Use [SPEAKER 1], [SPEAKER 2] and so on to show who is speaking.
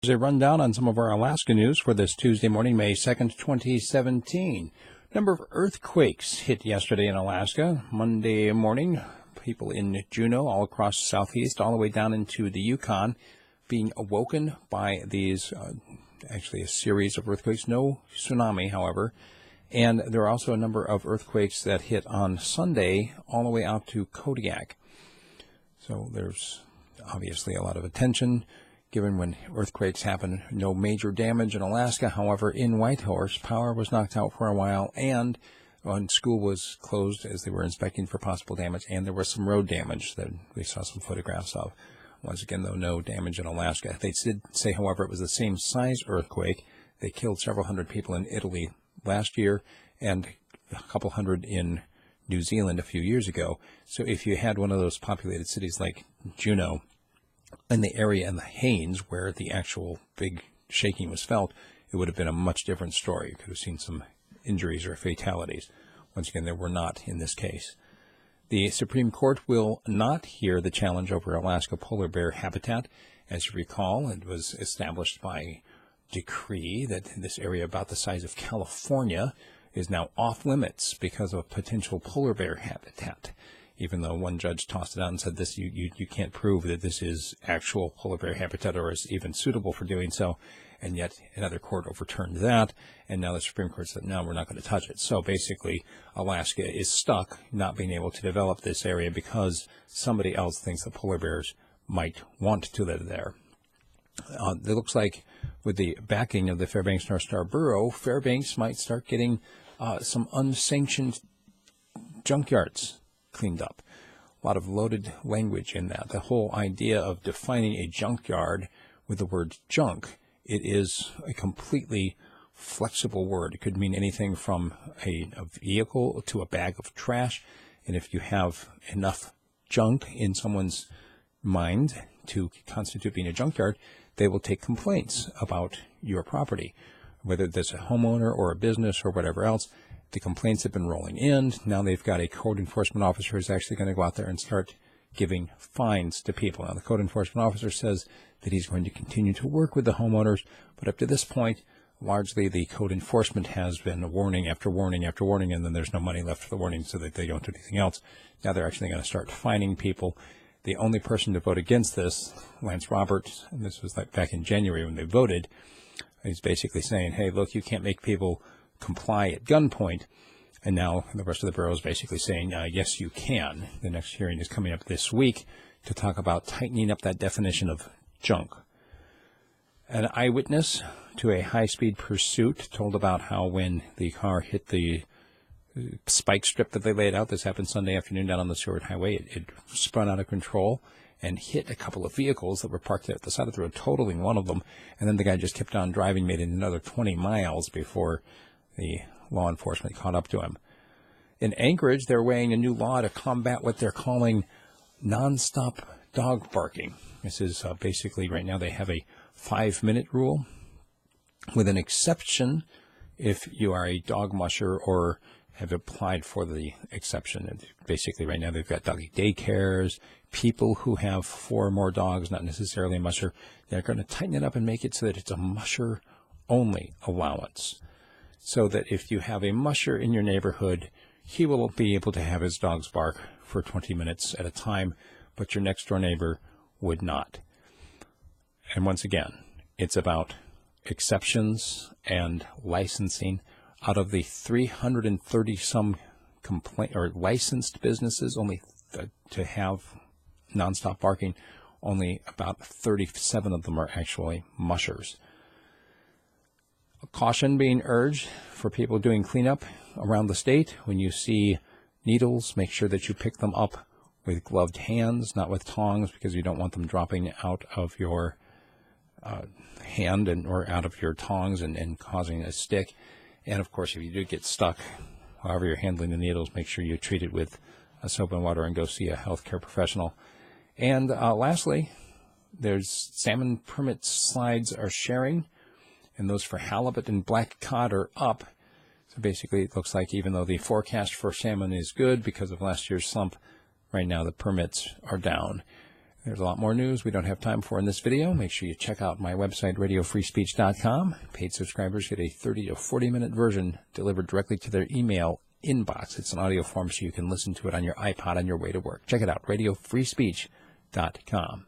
[SPEAKER 1] Here's a rundown on some of our Alaska news for this Tuesday morning, May 2nd, 2017. Number of earthquakes hit yesterday in Alaska. Monday morning, people in Juneau, all across the southeast, all the way down into the Yukon, being awoken by these, actually a series of earthquakes. No tsunami, however. And there are also a number of earthquakes that hit on Sunday all the way out to Kodiak. So there's obviously a lot of attention given when earthquakes happen. No major damage in Alaska. However, in Whitehorse, power was knocked out for a while, and school was closed as they were inspecting for possible damage, and there was some road damage that we saw some photographs of. Once again, though, no damage in Alaska. They did say, however, it was the same size earthquake. They killed several hundred people in Italy last year and a couple hundred in New Zealand a few years ago. So if you had one of those populated cities like Juneau in the area in the Haines where the actual big shaking was felt, it would have been a much different story. You could have seen some injuries or fatalities. Once again, there were not in this case. The Supreme Court will not hear the challenge over Alaska polar bear habitat. As you recall, it was established by decree that this area about the size of California is now off limits because of potential polar bear habitat. Even though one judge tossed it out and said this, you can't prove that this is actual polar bear habitat or is even suitable for doing so. And yet another court overturned that, and now the Supreme Court said, no, we're not going to touch it. So basically, Alaska is stuck not being able to develop this area because somebody else thinks the polar bears might want to live there. It looks like with the backing of the Fairbanks North Star Borough, Fairbanks might start getting some unsanctioned junkyards cleaned up. A lot of loaded language in that. The whole idea of defining a junkyard with the word junk, it is a completely flexible word. It could mean anything from a vehicle to a bag of trash. And if you have enough junk in someone's mind to constitute being a junkyard, they will take complaints about your property, whether that's a homeowner or a business or whatever else. The complaints have been rolling in. Now they've got a code enforcement officer who's actually going to go out there and start giving fines to people. Now, the code enforcement officer says that he's going to continue to work with the homeowners, but up to this point, largely the code enforcement has been warning after warning after warning, and then there's no money left for the warning so that they don't do anything else. Now they're actually going to start fining people. The only person to vote against this, Lance Roberts, and this was like back in January when they voted, he's basically saying, hey, look, you can't make people comply at gunpoint. And now the rest of the borough is basically saying, yes, you can. The next hearing is coming up this week to talk about tightening up that definition of junk. An eyewitness to a high-speed pursuit told about how when the car hit the spike strip that they laid out, this happened Sunday afternoon down on the Seward Highway, it spun out of control and hit a couple of vehicles that were parked at the side of the road, totaling one of them. And then the guy just kept on driving, made it another 20 miles before the law enforcement caught up to him. In Anchorage, they're weighing a new law to combat what they're calling nonstop dog barking. This is basically right now they have a 5-minute rule with an exception if you are a dog musher or have applied for the exception. And basically right now they've got doggy daycares, people who have 4 or more dogs, not necessarily a musher. They're going to tighten it up and make it so that it's a musher-only allowance. So that if you have a musher in your neighborhood, he will be able to have his dogs bark for 20 minutes at a time, but your next door neighbor would not. And once again, it's about exceptions and licensing. Out of the 330 some licensed businesses only to have nonstop barking, only about 37 of them are actually mushers. Caution being urged for people doing cleanup around the state. When you see needles, make sure that you pick them up with gloved hands, not with tongs, because you don't want them dropping out of your hand or out of your tongs and causing a stick. And, of course, if you do get stuck, however you're handling the needles, make sure you treat it with soap and water and go see a healthcare professional. And lastly, there's salmon permit slides are sharing, and those for halibut and black cod are up. So basically, it looks like even though the forecast for salmon is good because of last year's slump, right now the permits are down. There's a lot more news we don't have time for in this video. Make sure you check out my website, radiofreespeech.com. Paid subscribers get a 30 to 40-minute version delivered directly to their email inbox. It's an audio form so you can listen to it on your iPod on your way to work. Check it out, radiofreespeech.com.